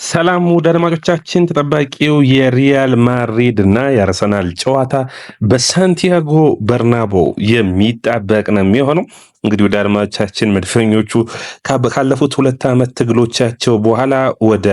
ሰላም ውድ አድማጮቻችን፣ ተጠባቂው የሪያል ማድሪድ እና የአርሰናል ጨዋታ በሳንቲያጎ በርናቦ የሚጠበቅ ነው የሚሆነው። እንግዲህ ወደ አድማጮቻችን መድፈኞቹ ካለፉት 2 ዓመት ትግሎቻቸው በኋላ ወደ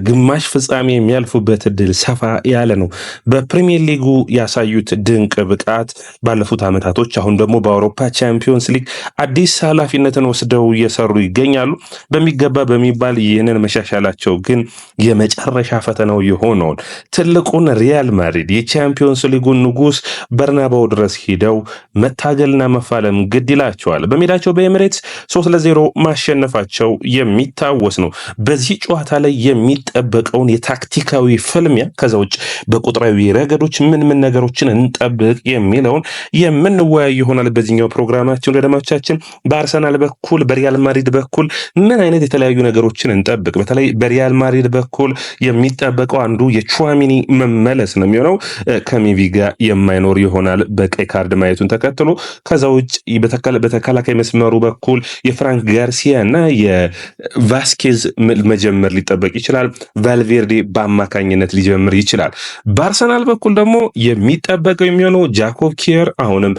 ግማሽ ፍጻሜ የሚያልፉበት እድል ሰፋ ያለ ነው። በፕሪሚየር ሊጉ ያሳዩት ድንቅ ብቃት ባለፉት ዓመታቶች አሁን ደግሞ በአውሮፓ ቻምፒዮንስ ሊግ አዲስ ኃላፊነትን ወስደው እየሰሩ ይገኛሉ። በሚገባ በሚባል ይህንን መሻሻላቸው ግን የመጨረሻ ፈተናው የሆነውን ትልቁን ሪያል ማድሪድ የቻምፒዮንስ ሊጉን ንጉስ በርናባው ድረስ ሂደው መታገልና መፋለም ግድ ይላቸዋል። በሜዳቸው በኤሚሬትስ 3-0 ማሸነፋቸው የሚታወስ ነው። በዚህ ጨዋታ ላይ የሚጠበቀውን የታክቲካዊ ፍልሚያ ከዛ ውጭ በቁጥራዊ ረገዶች ምን ነገሮችን እንጠብቅ የሚለውን የምንወያይ ይሆናል በዚህኛው ፕሮግራማችን። ለደማቻችን በአርሰናል በኩል በሪያል ማድሪድ በኩል ምን አይነት የተለያዩ ነገሮችን እንጠብቅ? በተለይ በሪያል ማድሪድ በኩል የሚጠበቀው አንዱ የቹዋሚኒ መመለስ ነው የሚሆነው። ከሜቪ ጋር የማይኖር ይሆናል በቀይ ካርድ ማየቱን ተከትሎ። ከዛ ውጭ በተከላካይ መስመሩ በኩል የፍራንክ ጋርሲያ እና የቫስኬዝ መጀመር ሊጠበቅ ይችላል። ቫልቬርዴ በአማካኝነት ሊጀምር ይችላል። በአርሰናል በኩል ደግሞ የሚጠበቀው የሚሆነው ጃኮብ ኪየር አሁንም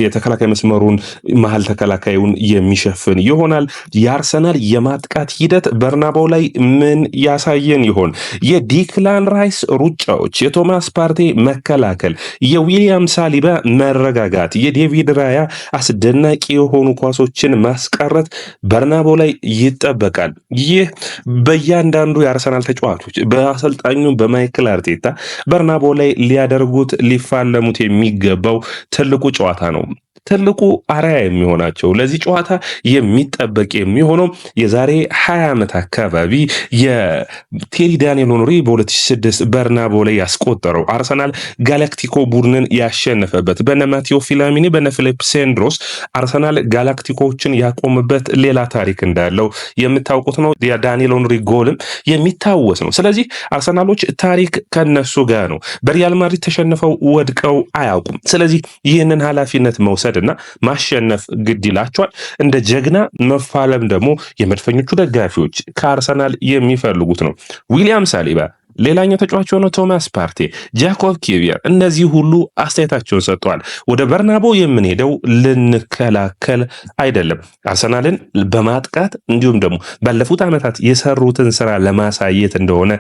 የተከላካይ መስመሩን መሀል ተከላካዩን የሚሸፍን ይሆናል። የአርሰናል የማጥቃት ሂደት በርናባው ላይ ምን ያሳየን ይሆን? የዲክላን ራይስ ሩጫዎች፣ የቶማስ ፓርቴ መከላከል፣ የዊሊያም ሳሊባ መረጋጋት፣ የዴቪድ ራያ አስደናቂ የሆኑ ኳሶችን ማስቀረት በርናባው ላይ ይጠበቃል። ይህ በእያንዳንዱ የአርሰናል ተጫዋቾች በአሰልጣኙ በማይክል አርቴታ በርናባው ላይ ሊያደርጉት ሊፋለሙት የሚገባው ትልቁ ጨዋታ ነው። ትልቁ አርአያ የሚሆናቸው ለዚህ ጨዋታ የሚጠበቅ የሚሆነው የዛሬ 20 ዓመት አካባቢ የቴሪ ዳንኤል ሄንሪ በ2006 በርናባው ላይ ያስቆጠረው አርሰናል ጋላክቲኮ ቡድንን ያሸነፈበት በነ ማቴዎ ፊላሚኒ በነ ፊሊፕ ሴንድሮስ አርሰናል ጋላክቲኮችን ያቆምበት ሌላ ታሪክ እንዳለው የምታውቁት ነው። የዳንኤል ሄንሪ ጎልም የሚታወስ ነው። ስለዚህ አርሰናሎች ታሪክ ከነሱ ጋር ነው። በሪያል ማድሪድ ተሸንፈው ወድቀው አያውቁም። ስለዚህ ይህንን ኃላፊነት መውሰድ እና ማሸነፍ ግድ ይላቸዋል። እንደ ጀግና መፋለም ደግሞ የመድፈኞቹ ደጋፊዎች ከአርሰናል የሚፈልጉት ነው። ዊሊያም ሳሊባ ሌላኛው ተጫዋች ሆኖ ቶማስ ፓርቴ፣ ጃኮብ ኪቪየር እነዚህ ሁሉ አስተያየታቸውን ሰጥተዋል። ወደ በርናባው የምንሄደው ልንከላከል አይደለም፣ አርሰናልን በማጥቃት እንዲሁም ደግሞ ባለፉት ዓመታት የሰሩትን ስራ ለማሳየት እንደሆነ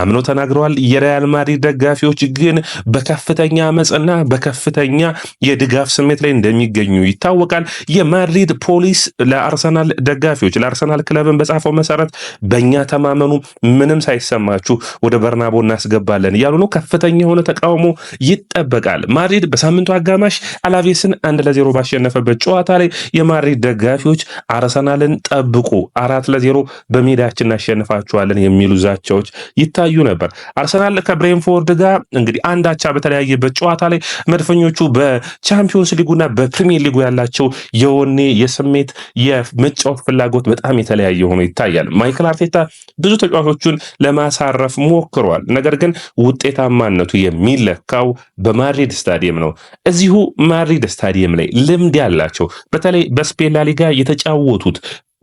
አምነው ተናግረዋል። የሪያል ማድሪድ ደጋፊዎች ግን በከፍተኛ አመፅና በከፍተኛ የድጋፍ ስሜት ላይ እንደሚገኙ ይታወቃል። የማድሪድ ፖሊስ ለአርሰናል ደጋፊዎች ለአርሰናል ክለብን በጻፈው መሰረት በእኛ ተማመኑ፣ ምንም ሳይሰማችሁ ወደ በርናባው እናስገባለን እያሉ ነው። ከፍተኛ የሆነ ተቃውሞ ይጠበቃል። ማድሪድ በሳምንቱ አጋማሽ አላቬስን 1-0 ባሸነፈበት ጨዋታ ላይ የማድሪድ ደጋፊዎች አርሰናልን ጠብቁ፣ 4-0 በሜዳችን እናሸንፋቸዋለን የሚሉ ዛቻዎች ይታዩ ነበር። አርሰናል ከብሬንፎርድ ጋር እንግዲህ አንድ አቻ በተለያየበት ጨዋታ ላይ መድፈኞቹ በቻምፒዮንስ ሊጉና በፕሪሚየር ሊጉ ያላቸው የወኔ የስሜት የመጫወት ፍላጎት በጣም የተለያየ ሆኖ ይታያል። ማይክል አርቴታ ብዙ ተጫዋቾቹን ለማሳረፍ ሞክሯል። ነገር ግን ውጤታማነቱ የሚለካው በማድሪድ ስታዲየም ነው። እዚሁ ማድሪድ ስታዲየም ላይ ልምድ ያላቸው በተለይ በስፔን ላሊጋ የተጫወቱት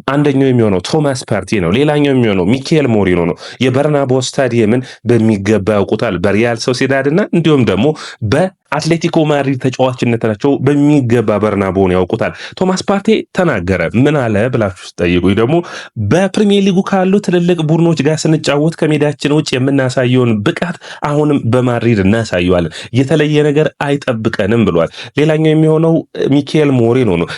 አንደኛው የሚሆነው ቶማስ ፓርቲ ነው። ሌላኛው የሚሆነው ሚኬል ሞሪኖ ነው። የበርናባው ስታዲየምን በሚገባ ያውቁታል። በሪያል ሶሲዳድ እና እንዲሁም ደግሞ በአትሌቲኮ ማድሪድ ተጫዋችነታቸው በሚገባ በርናባውን ያውቁታል። ቶማስ ፓርቲ ተናገረ። ምን አለ ብላችሁ ስጠይቁኝ ደግሞ በፕሪሚየር ሊጉ ካሉ ትልልቅ ቡድኖች ጋር ስንጫወት ከሜዳችን ውጭ የምናሳየውን ብቃት አሁንም በማድሪድ እናሳየዋለን፣ የተለየ ነገር አይጠብቀንም ብሏል። ሌላኛው የሚሆነው ሚኬል ሞሪኖ ነው።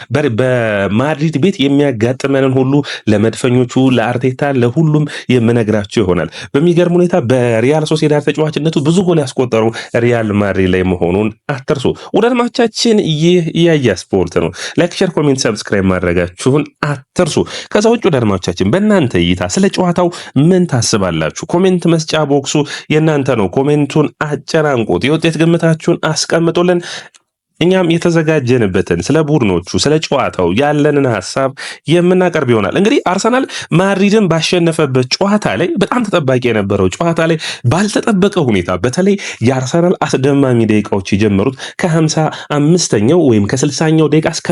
በማድሪድ ቤት የሚያጋጥመን ሁሉ ለመድፈኞቹ ለአርቴታ ለሁሉም የምነግራቸው ይሆናል። በሚገርም ሁኔታ በሪያል ሶሲዳድ ተጫዋችነቱ ብዙ ጎል ያስቆጠረው ሪያል ማድሪድ ላይ መሆኑን አትርሱ። ወደ አድማቻችን ይህ ያያ ስፖርት ነው። ላይክ፣ ሼር፣ ኮሜንት፣ ሰብስክራይብ ማድረጋችሁን አትርሱ። ከዛ ውጭ ወደ አድማቻችን በእናንተ እይታ ስለ ጨዋታው ምን ታስባላችሁ? ኮሜንት መስጫ ቦክሱ የእናንተ ነው። ኮሜንቱን አጨናንቁት። የውጤት ግምታችሁን አስቀምጡልን። እኛም የተዘጋጀንበትን ስለ ቡድኖቹ ስለ ጨዋታው ያለንን ሀሳብ የምናቀርብ ይሆናል። እንግዲህ አርሰናል ማድሪድን ባሸነፈበት ጨዋታ ላይ በጣም ተጠባቂ የነበረው ጨዋታ ላይ ባልተጠበቀ ሁኔታ በተለይ የአርሰናል አስደማሚ ደቂቃዎች የጀመሩት ከ55ኛው ወይም ከ60ኛው ደቂቃ እስከ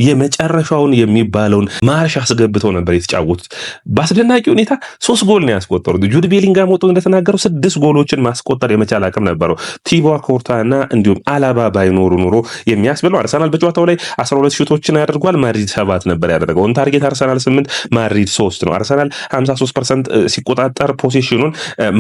የመጨረሻውን የሚባለውን ማርሽ አስገብተው ነበር የተጫወቱት። በአስደናቂ ሁኔታ 3 ጎል ነው ያስቆጠሩት። ጁድ ቤሊንጋም ወጥቶ እንደተናገረው 6 ጎሎችን ማስቆጠር የመቻል አቅም ነበረው። ቲቦ ኮርታ እና እንዲሁም አላባ ባይኖሩ ኑሮ የሚያስብለው። አርሰናል በጨዋታው ላይ 12 ሹቶችን ያደርጓል። ማድሪድ 7 ነበር ያደረገው። ኦን ታርጌት አርሰናል 8 ማድሪድ 3 ነው። አርሰናል 53% ሲቆጣጠር ፖሴሽኑን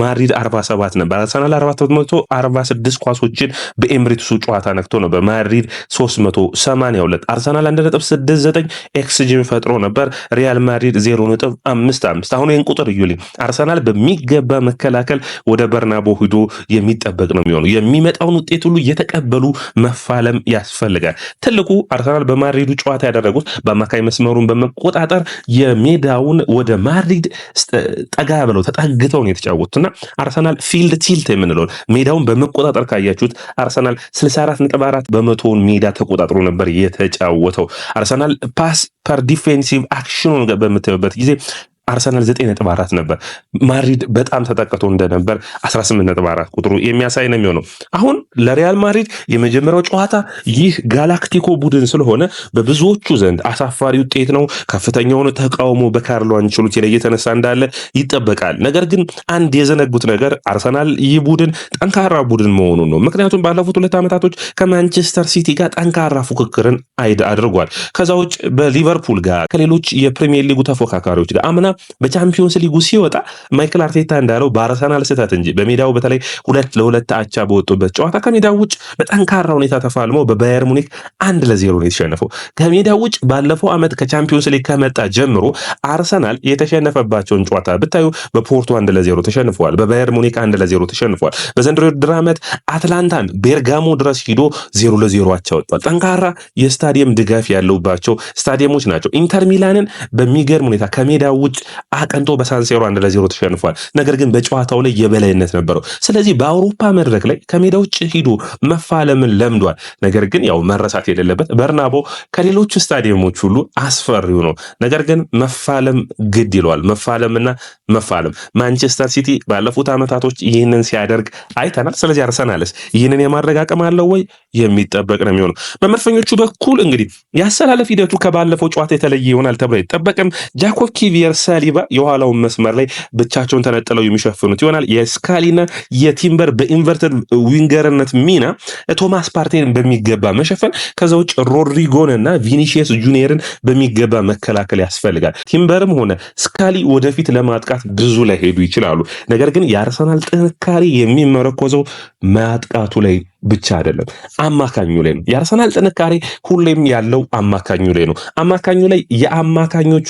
ማድሪድ 47 ነበር። አርሰናል 446 ኳሶችን በኤምሬትሱ ጨዋታ ነክቶ ነበር። ማድሪድ 382። አርሰናል 1.69 ኤክስጂን ፈጥሮ ነበር። ሪያል ማድሪድ 0.55። አሁን ይህን ቁጥር እዩልኝ። አርሰናል በሚገባ መከላከል ወደ በርናቦ ሂዶ የሚጠበቅ ነው የሚሆነው። የሚመጣውን ውጤት ሁሉ እየተቀበሉ መፋለም ያስፈልጋል። ትልቁ አርሰናል በማድሪዱ ጨዋታ ያደረጉት በአማካይ መስመሩን በመቆጣጠር የሜዳውን ወደ ማድሪድ ጠጋ ብለው ተጠግተው ነው የተጫወቱትና አርሰናል ፊልድ ቲልት የምንለውን ሜዳውን በመቆጣጠር ካያችሁት አርሰናል 64.4 በመቶውን ሜዳ ተቆጣጥሮ ነበር የተጫወተው። አርሰናል ፓስ ፐር ዲፌንሲቭ አክሽኑን በምታዩበት ጊዜ አርሰናል 9.4 ነበር። ማድሪድ በጣም ተጠቅቶ እንደነበር 18.4 ቁጥሩ የሚያሳይ ነው የሚሆነው። አሁን ለሪያል ማድሪድ የመጀመሪያው ጨዋታ ይህ ጋላክቲኮ ቡድን ስለሆነ በብዙዎቹ ዘንድ አሳፋሪ ውጤት ነው። ከፍተኛውን ተቃውሞ በካርሎ አንቸሎቲ ላይ እየተነሳ እንዳለ ይጠበቃል። ነገር ግን አንድ የዘነጉት ነገር አርሰናል ይህ ቡድን ጠንካራ ቡድን መሆኑን ነው። ምክንያቱም ባለፉት 2 ዓመታቶች ከማንቸስተር ሲቲ ጋር ጠንካራ ፉክክርን አድርጓል። ከዛ ውጭ በሊቨርፑል ጋር ከሌሎች የፕሪሚየር ሊጉ ተፎካካሪዎች ጋር አምና በቻምፒዮንስ ሊጉ ሲወጣ ማይክል አርቴታ እንዳለው በአርሰናል ስህተት እንጂ በሜዳው በተለይ 2-2 አቻ በወጡበት ጨዋታ ከሜዳው ውጭ በጠንካራ ሁኔታ ተፋልሞ በባየር ሙኒክ 1-0 ነው የተሸነፈው። ከሜዳው ውጭ ባለፈው ዓመት ከቻምፒዮንስ ሊግ ከመጣ ጀምሮ አርሰናል የተሸነፈባቸውን ጨዋታ ብታዩ በፖርቶ 1-0 ተሸንፈዋል። በባየር ሙኒክ 1-0 ተሸንፈዋል። በዘንድሮ የውድድር ዓመት አትላንታን ቤርጋሞ ድረስ ሂዶ 0-0 አቻ ወጥቷል። ጠንካራ የስታዲየም ድጋፍ ያለባቸው ስታዲየሞች ናቸው። ኢንተር ሚላንን በሚገርም ሁኔታ ከሜዳው ውጭ አቀንቶ በሳንሴሮ 1-0 ተሸንፏል። ነገር ግን በጨዋታው ላይ የበላይነት ነበረው። ስለዚህ በአውሮፓ መድረክ ላይ ከሜዳ ውጭ ሂዶ መፋለምን ለምዷል። ነገር ግን ያው መረሳት የሌለበት በርናቦ ከሌሎች ስታዲየሞች ሁሉ አስፈሪው ነው። ነገር ግን መፋለም ግድ ይለዋል። መፋለም ማንቸስተር ሲቲ ባለፉት ዓመታቶች ይህንን ሲያደርግ አይተናል። ስለዚህ አርሰናልስ ይህንን የማድረግ አቅም አለው ወይ? የሚጠበቅ ነው የሚሆነው። በመድፈኞቹ በኩል እንግዲህ ያሰላለፍ ሂደቱ ከባለፈው ጨዋታ የተለየ ይሆናል ተብሎ አይጠበቅም። ጃኮብ ኪቪየር ሳሊባ የኋላውን መስመር ላይ ብቻቸውን ተነጥለው የሚሸፍኑት ይሆናል። የስካሊና የቲምበር በኢንቨርተድ ዊንገርነት ሚና ቶማስ ፓርቴን በሚገባ መሸፈን፣ ከዛ ውጭ ሮድሪጎንና ቪኒሺየስ ጁኒየርን በሚገባ መከላከል ያስፈልጋል። ቲምበርም ሆነ ስካሊ ወደፊት ለማጥቃት ብዙ ላይ ሄዱ ይችላሉ። ነገር ግን የአርሰናል ጥንካሬ የሚመረኮዘው ማጥቃቱ ላይ ብቻ አይደለም፣ አማካኙ ላይ ነው። የአርሰናል ጥንካሬ ሁሌም ያለው አማካኙ ላይ ነው። አማካኙ ላይ የአማካኞቹ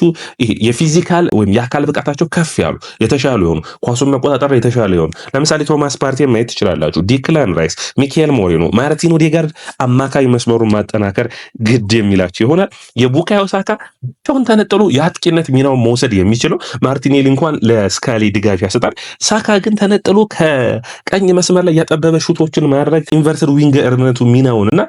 የፊዚካል ወይም የአካል ብቃታቸው ከፍ ያሉ የተሻሉ የሆኑ ኳሱን መቆጣጠር የተሻለ የሆኑ ለምሳሌ ቶማስ ፓርቴን ማየት ትችላላችሁ። ዲክላን ራይስ፣ ሚካኤል ሞሬኖ፣ ማርቲን ኦዴጋርድ አማካኝ መስመሩን ማጠናከር ግድ የሚላቸው ይሆናል። የቡካዮ ሳካ ብቻውን ተነጥሎ የአጥቂነት ሚናውን መውሰድ የሚችለው ማርቲኔሊ እንኳን ለስካሊ ድጋፍ ያሰጣል። ሳካ ግን ተነጥሎ ከቀኝ መስመር ላይ ያጠበበ ሹቶችን ማድረግ ኢንቨርተር ዊንገርነቱ ሚናውን እና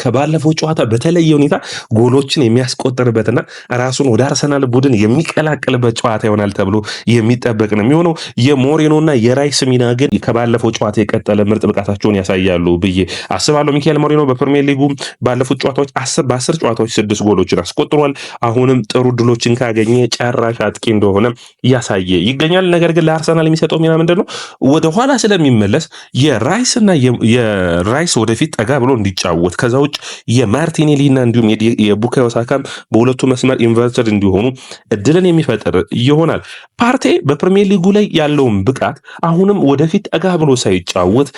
ከባለፈው ጨዋታ በተለየ ሁኔታ ጎሎችን የሚያስቆጥርበትና ራሱን ወደ አርሰናል ቡድን የሚቀላቀልበት ጨዋታ ይሆናል ተብሎ የሚጠበቅ ነው የሚሆነው። የሞሬኖና የራይስ ሚና ግን ከባለፈው ጨዋታ የቀጠለ ምርጥ ብቃታቸውን ያሳያሉ ብዬ አስባለሁ። ሚካኤል ሞሬኖ በፕሪሚየር ሊጉ ባለፉት ጨዋታዎች በ10 ጨዋታዎች 6 ጎሎችን አስቆጥሯል። አሁንም ጥሩ ድሎችን ካገኘ ጨራሽ አጥቂ እንደሆነ እያሳየ ይገኛል። ነገር ግን ለአርሰናል የሚሰጠው ሚና ምንድነው? ወደ ኋላ ስለሚመለስ የራይስና የራይስ ወደፊት ጠጋ ብሎ እንዲጫወት ከዛ ውጭ የማርቲኔሊና እንዲሁም የቡካዮ ሳካም በሁለቱ መስመር ኢንቨርተድ እንዲሆኑ እድልን የሚፈጥር ይሆናል። ፓርቴ በፕሪሚየር ሊጉ ላይ ያለውን ብቃት አሁንም ወደፊት ጠጋ ብሎ ሳይጫወት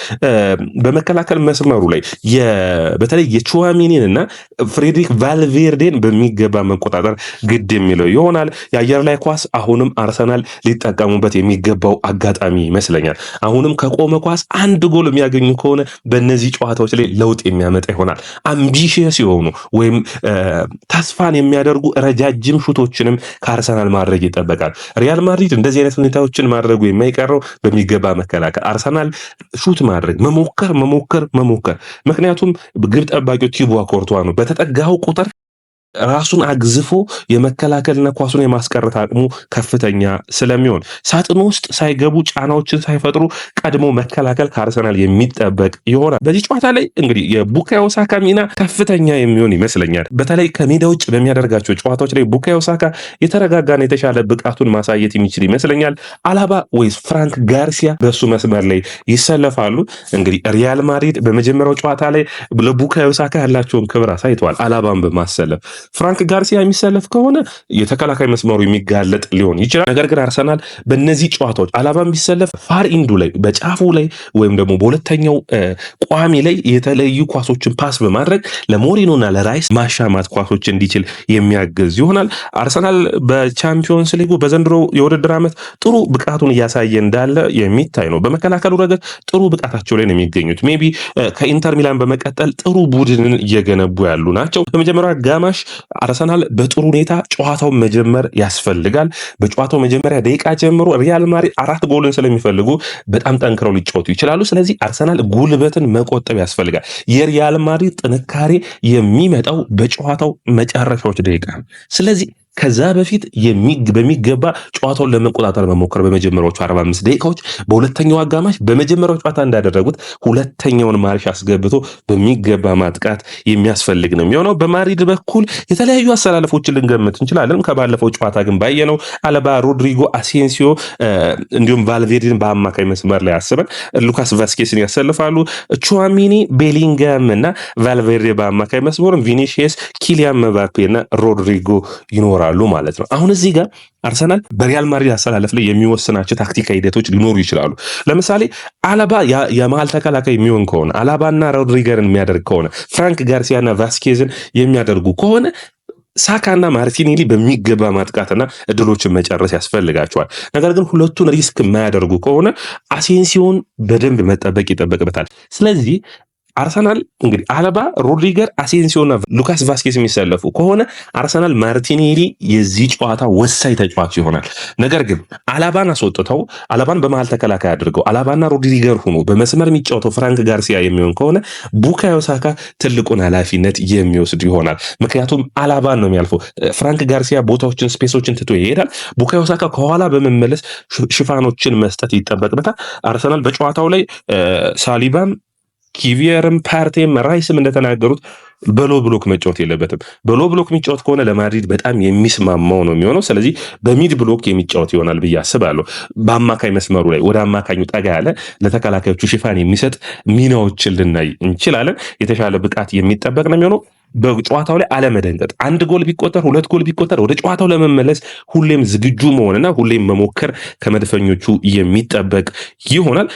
በመከላከል መስመሩ ላይ በተለይ የቹዋሚኒን እና ፍሬድሪክ ቫልቬርዴን በሚገባ መቆጣጠር ግድ የሚለው ይሆናል። የአየር ላይ ኳስ አሁንም አርሰናል ሊጠቀሙበት የሚገባው አጋጣሚ ይመስለኛል። አሁንም ከቆመ ኳስ 1 ጎል የሚያገኙ ከሆነ በእነዚህ ጨዋታዎች ላይ ለውጥ የሚያመጣ ይሆናል። አምቢሽየስ የሆኑ ወይም ተስፋን የሚያደርጉ ረጃጅም ሹቶችንም ከአርሰናል ማድረግ ይጠበቃል። ሪያል ማድሪድ እንደዚህ አይነት ሁኔታዎችን ማድረጉ የማይቀረው በሚገባ መከላከል፣ አርሰናል ሹት ማድረግ መሞከር። ምክንያቱም ግብ ጠባቂው ቲቦ ኮርቷ ነው። በተጠጋው ቁጥር ራሱን አግዝፎ የመከላከልና ኳሱን የማስቀረት አቅሙ ከፍተኛ ስለሚሆን ሳጥኑ ውስጥ ሳይገቡ ጫናዎችን ሳይፈጥሩ ቀድሞ መከላከል ከአርሰናል የሚጠበቅ ይሆናል። በዚህ ጨዋታ ላይ እንግዲህ የቡካዮ ሳካ ሚና ከፍተኛ የሚሆን ይመስለኛል። በተለይ ከሜዳ ውጭ በሚያደርጋቸው ጨዋታዎች ላይ ቡካዮ ሳካ የተረጋጋና የተሻለ ብቃቱን ማሳየት የሚችል ይመስለኛል። አላባ ወይስ ፍራንክ ጋርሲያ በሱ መስመር ላይ ይሰለፋሉ? እንግዲህ ሪያል ማድሪድ በመጀመሪያው ጨዋታ ላይ ለቡካዮ ሳካ ያላቸውን ክብር አሳይተዋል፣ አላባን በማሰለፍ ፍራንክ ጋርሲያ የሚሰለፍ ከሆነ የተከላካይ መስመሩ የሚጋለጥ ሊሆን ይችላል። ነገር ግን አርሰናል በእነዚህ ጨዋታዎች አላባን ቢሰለፍ ፋር ኢንዱ ላይ በጫፉ ላይ ወይም ደግሞ በሁለተኛው ቋሚ ላይ የተለዩ ኳሶችን ፓስ በማድረግ ለሞሪኖና ለራይስ ማሻማት ኳሶች እንዲችል የሚያግዝ ይሆናል። አርሰናል በቻምፒዮንስ ሊጉ በዘንድሮ የውድድር ዓመት ጥሩ ብቃቱን እያሳየ እንዳለ የሚታይ ነው። በመከላከሉ ረገድ ጥሩ ብቃታቸው ላይ ነው የሚገኙት። ሜቢ ከኢንተር ሚላን በመቀጠል ጥሩ ቡድንን እየገነቡ ያሉ ናቸው። በመጀመሪያ አጋማሽ አርሰናል በጥሩ ሁኔታ ጨዋታውን መጀመር ያስፈልጋል። በጨዋታው መጀመሪያ ደቂቃ ጀምሮ ሪያል ማድሪድ 4 ጎልን ስለሚፈልጉ በጣም ጠንክረው ሊጫወቱ ይችላሉ። ስለዚህ አርሰናል ጉልበትን መቆጠብ ያስፈልጋል። የሪያል ማድሪድ ጥንካሬ የሚመጣው በጨዋታው መጨረሻዎች ደቂቃ። ስለዚህ ከዛ በፊት በሚገባ ጨዋታውን ለመቆጣጠር መሞከር በመጀመሪያዎቹ 45 ደቂቃዎች፣ በሁለተኛው አጋማሽ በመጀመሪያው ጨዋታ እንዳደረጉት ሁለተኛውን ማርሽ አስገብቶ በሚገባ ማጥቃት የሚያስፈልግ ነው የሚሆነው። በማድሪድ በኩል የተለያዩ አሰላለፎችን ልንገምት እንችላለን። ከባለፈው ጨዋታ ግን ባየነው አለባ፣ ሮድሪጎ፣ አሴንሲዮ እንዲሁም ቫልቬርዴን በአማካይ መስመር ላይ አስበን ሉካስ ቫስኬስን ያሰልፋሉ። ቹዋሚኒ፣ ቤሊንጋም እና ቫልቬርዴ በአማካይ መስመር፣ ቪኒሺየስ፣ ኪሊያን መባፔ እና ሮድሪጎ ይኖራሉ ማለት ነው። አሁን እዚህ ጋር አርሰናል በሪያል ማድሪድ አሰላለፍ ላይ የሚወስናቸው ታክቲካዊ ሂደቶች ሊኖሩ ይችላሉ። ለምሳሌ አላባ የመሃል ተከላካይ የሚሆን ከሆነ አላባና ሮድሪገርን የሚያደርግ ከሆነ ፍራንክ ጋርሲያና ቫስኬዝን የሚያደርጉ ከሆነ ሳካና ማርቲኔሊ በሚገባ ማጥቃትና እድሎችን መጨረስ ያስፈልጋቸዋል። ነገር ግን ሁለቱን ሪስክ የማያደርጉ ከሆነ አሴንሲዮን በደንብ መጠበቅ ይጠበቅበታል። ስለዚህ አርሰናል እንግዲህ አለባ፣ ሮድሪገር፣ አሴንሲዮና ሉካስ ቫስኬስ የሚሰለፉ ከሆነ አርሰናል ማርቲኔሊ የዚህ ጨዋታ ወሳኝ ተጫዋች ይሆናል። ነገር ግን አላባን አስወጥተው አላባን በመሃል ተከላካይ አድርገው አላባና ሮድሪገር ሆኖ በመስመር የሚጫወተው ፍራንክ ጋርሲያ የሚሆን ከሆነ ቡካዮ ሳካ ትልቁን ኃላፊነት የሚወስድ ይሆናል። ምክንያቱም አላባን ነው የሚያልፈው። ፍራንክ ጋርሲያ ቦታዎችን፣ ስፔሶችን ትቶ ይሄዳል። ቡካዮ ሳካ ከኋላ በመመለስ ሽፋኖችን መስጠት ይጠበቅበታል። አርሰናል በጨዋታው ላይ ሳሊባም ኪቪየርም ፓርቴም ራይስም እንደተናገሩት በሎ ብሎክ መጫወት የለበትም። በሎ ብሎክ የሚጫወት ከሆነ ለማድሪድ በጣም የሚስማማው ነው የሚሆነው። ስለዚህ በሚድ ብሎክ የሚጫወት ይሆናል ብዬ አስባለሁ። በአማካኝ መስመሩ ላይ ወደ አማካኙ ጠጋ ያለ ለተከላካዮቹ ሽፋን የሚሰጥ ሚናዎችን ልናይ እንችላለን። የተሻለ ብቃት የሚጠበቅ ነው የሚሆነው። በጨዋታው ላይ አለመደንገጥ፣ 1 ጎል ቢቆጠር 2 ጎል ቢቆጠር ወደ ጨዋታው ለመመለስ ሁሌም ዝግጁ መሆንና ሁሌም መሞከር ከመድፈኞቹ የሚጠበቅ ይሆናል።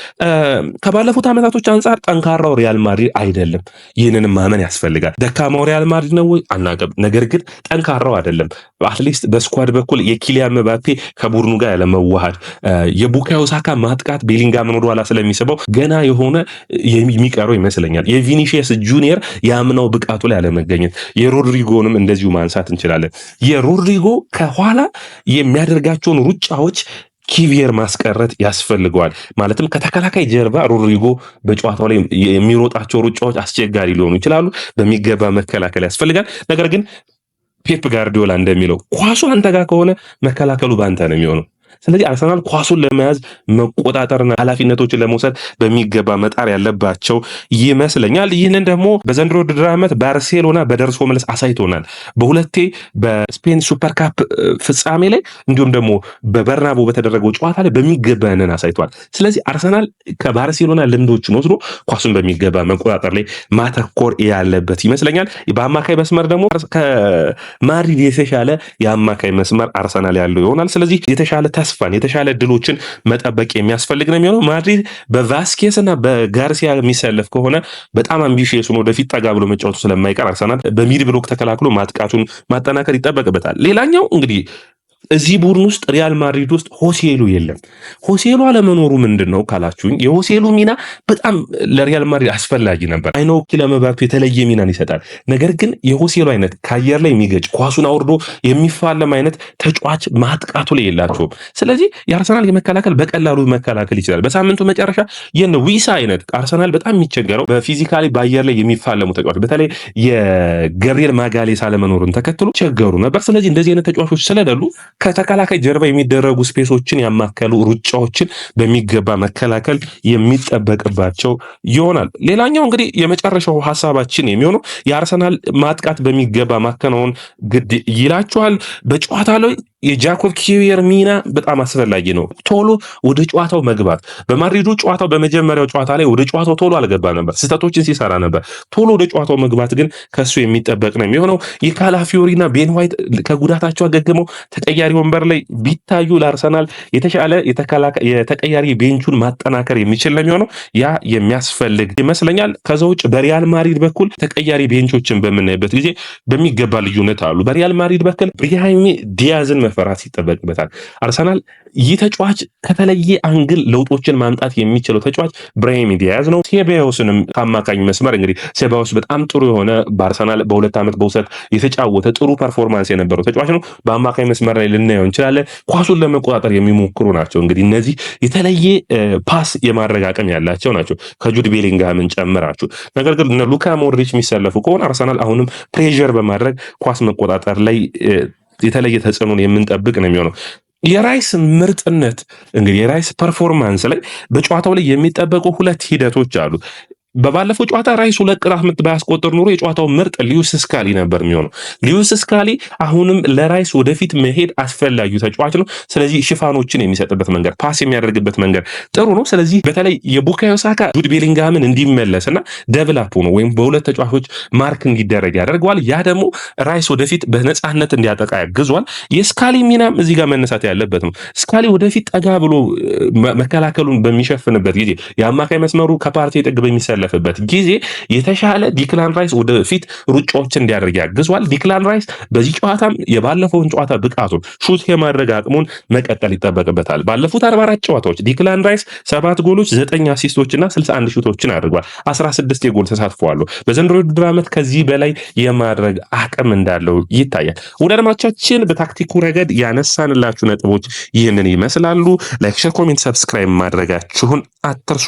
ከባለፉት ዓመታቶች አንጻር ጠንካራው ሪያል ማድሪድ አይደለም። ይህንንም ማመን ያስፈልጋል። ደካማው ሪያል ማድሪድ ነው ወይ አናውቅም። ነገር ግን ጠንካራው አይደለም። አትሊስት በስኳድ በኩል የኪሊያን መባፔ ከቡድኑ ጋር ያለመዋሃድ፣ የቡካዮ ሳካ ማጥቃት ቤሊንጋምን ወደ ኋላ ስለሚስበው ገና የሆነ የሚቀረው ይመስለኛል። የቪኒሺየስ ጁኒየር ያምናው ብቃቱ ላይ አለመገኘት፣ የሮድሪጎንም እንደዚሁ ማንሳት እንችላለን። የሮድሪጎ ከኋላ የሚያደርጋቸውን ሩጫዎች ኪቪየር ማስቀረት ያስፈልገዋል። ማለትም ከተከላካይ ጀርባ ሮድሪጎ በጨዋታው ላይ የሚሮጣቸው ሩጫዎች አስቸጋሪ ሊሆኑ ይችላሉ። በሚገባ መከላከል ያስፈልጋል። ነገር ግን ፔፕ ጋርዲዮላ እንደሚለው ኳሱ አንተ ጋር ከሆነ መከላከሉ በአንተ ነው የሚሆነው። ስለዚህ አርሰናል ኳሱን ለመያዝ መቆጣጠርና ኃላፊነቶችን ለመውሰድ በሚገባ መጣር ያለባቸው ይመስለኛል። ይህንን ደግሞ በዘንድሮ ውድድር ዓመት ባርሴሎና በደርሶ መልስ አሳይቶናል። በሁለቴ በስፔን ሱፐር ካፕ ፍጻሜ ላይ እንዲሁም ደግሞ በበርናቦ በተደረገው ጨዋታ ላይ በሚገባ ያንን አሳይቷል። ስለዚህ አርሰናል ከባርሴሎና ልምዶችን ወስዶ ኳሱን በሚገባ መቆጣጠር ላይ ማተኮር ያለበት ይመስለኛል። በአማካይ መስመር ደግሞ ከማድሪድ የተሻለ የአማካይ መስመር አርሰናል ያለው ይሆናል። ስለዚህ የተሻለ ተስፋን የተሻለ ድሎችን መጠበቅ የሚያስፈልግ ነው የሚሆነው። ማድሪድ በቫስኬስ እና በጋርሲያ የሚሰለፍ ከሆነ በጣም አምቢሽየስ ሆኖ ወደፊት ጠጋ ብሎ መጫወቱ ስለማይቀር አርሰናል በሚድ ብሎክ ተከላክሎ ማጥቃቱን ማጠናከር ይጠበቅበታል። ሌላኛው እንግዲህ እዚህ ቡድን ውስጥ ሪያል ማድሪድ ውስጥ ሆሴሉ የለም። ሆሴሉ አለመኖሩ ምንድነው ካላችሁኝ የሆሴሉ ሚና በጣም ለሪያል ማድሪድ አስፈላጊ ነበር። አይኖ ለመባቱ የተለየ ሚናን ይሰጣል። ነገር ግን የሆሴሉ አይነት ከአየር ላይ የሚገጭ ኳሱን አውርዶ የሚፋለም አይነት ተጫዋች ማጥቃቱ ላይ የላቸውም። ስለዚህ የአርሰናል የመከላከል በቀላሉ መከላከል ይችላል። በሳምንቱ መጨረሻ የነ ዊሳ አይነት አርሰናል በጣም የሚቸገረው በፊዚካሊ በአየር ላይ የሚፋለሙ ተጫዋች በተለይ የገብርኤል ማጋሌስ አለመኖሩን ተከትሎ ቸገሩ ነበር። ስለዚህ እንደዚህ አይነት ተጫዋቾች ስለሌሉ ከተከላካይ ጀርባ የሚደረጉ ስፔሶችን ያማከሉ ሩጫዎችን በሚገባ መከላከል የሚጠበቅባቸው ይሆናል። ሌላኛው እንግዲህ የመጨረሻው ሀሳባችን የሚሆነው የአርሰናል ማጥቃት በሚገባ ማከናወን ግድ ይላቸዋል። በጨዋታ ላይ የጃኮብ ኪዊየር ሚና በጣም አስፈላጊ ነው። ቶሎ ወደ ጨዋታው መግባት። በማድሪዱ ጨዋታው በመጀመሪያው ጨዋታ ላይ ወደ ጨዋታው ቶሎ አልገባ ነበር፣ ስህተቶችን ሲሰራ ነበር። ቶሎ ወደ ጨዋታው መግባት ግን ከሱ የሚጠበቅ ነው የሚሆነው። የካላፊዮሪና ቤን ዋይት ከጉዳታቸው አገግመው ተቀያሪ ወንበር ላይ ቢታዩ ለአርሰናል የተሻለ የተቀያሪ ቤንቹን ማጠናከር የሚችል ነው የሚሆነው። ያ የሚያስፈልግ ይመስለኛል። ከዛ ውጭ በሪያል ማድሪድ በኩል ተቀያሪ ቤንቾችን በምናይበት ጊዜ በሚገባ ልዩነት አሉ። በሪያል ማድሪድ በኩል ብራሂም ዲያዝን መፈራት ይጠበቅበታል። አርሰናል ይህ ተጫዋች ከተለየ አንግል ለውጦችን ማምጣት የሚችለው ተጫዋች ብራሂም ዲያዝ ነው። ሴባዮስንም ከአማካኝ መስመር እንግዲህ ሴባዮስ በጣም ጥሩ የሆነ በአርሰናል በሁለት ዓመት በውሰት የተጫወተ ጥሩ ፐርፎርማንስ የነበረው ተጫዋች ነው። በአማካኝ መስመር ላይ ልናየው እንችላለን። ኳሱን ለመቆጣጠር የሚሞክሩ ናቸው። እንግዲህ እነዚህ የተለየ ፓስ የማድረግ አቅም ያላቸው ናቸው ከጁድ ቤሊንግሃምን ጨምራችሁ። ነገር ግን እነ ሉካ ሞድሪች የሚሰለፉ ከሆነ አርሰናል አሁንም ፕሬዠር በማድረግ ኳስ መቆጣጠር ላይ የተለየ ተጽዕኖን የምንጠብቅ ነው የሚሆነው። የራይስ ምርጥነት እንግዲህ የራይስ ፐርፎርማንስ ላይ በጨዋታው ላይ የሚጠበቁ ሁለት ሂደቶች አሉ። በባለፈው ጨዋታ ራይስ ሁለት ቅጣት ምት ባያስቆጥር ኑሮ የጨዋታው ምርጥ ሊዩስ ስካሊ ነበር የሚሆነው። ሊዩስ ስካሊ አሁንም ለራይስ ወደፊት መሄድ አስፈላጊ ተጫዋች ነው። ስለዚህ ሽፋኖችን የሚሰጥበት መንገድ፣ ፓስ የሚያደርግበት መንገድ ጥሩ ነው። ስለዚህ በተለይ የቡካዮ ሳካ ጁድ ቤሊንግሃምን እንዲመለስና ደብል አፕ ነው ወይም በሁለት ተጫዋቾች ማርክ እንዲደረግ ያደርገዋል። ያ ደግሞ ራይስ ወደፊት በነፃነት እንዲያጠቃ ያግዟል። የስካሊ ሚናም እዚህ ጋር መነሳት ያለበት ነው። ስካሊ ወደፊት ጠጋ ብሎ መከላከሉን በሚሸፍንበት ጊዜ የአማካይ መስመሩ ከፓርቲ ጥግ በሚሰ ለፈበት ጊዜ የተሻለ ዲክላን ራይስ ወደፊት ሩጫዎችን እንዲያደርግ ያግዟል። ዲክላን ራይስ በዚህ ጨዋታም የባለፈውን ጨዋታ ብቃቱን ሹት የማድረግ አቅሙን መቀጠል ይጠበቅበታል። ባለፉት 44 ጨዋታዎች ዲክላን ራይስ 7 ጎሎች፣ 9 አሲስቶችና 61 ሹቶችን አድርጓል። 16 የጎል ተሳትፎ አለው። በዘንድሮ ውድድር ዓመት ከዚህ በላይ የማድረግ አቅም እንዳለው ይታያል። ወደ አድማጮቻችን በታክቲኩ ረገድ ያነሳንላችሁ ነጥቦች ይህንን ይመስላሉ። ላይክ፣ ሼር፣ ኮሜንት፣ ሰብስክራይብ ማድረጋችሁን አትርሱ።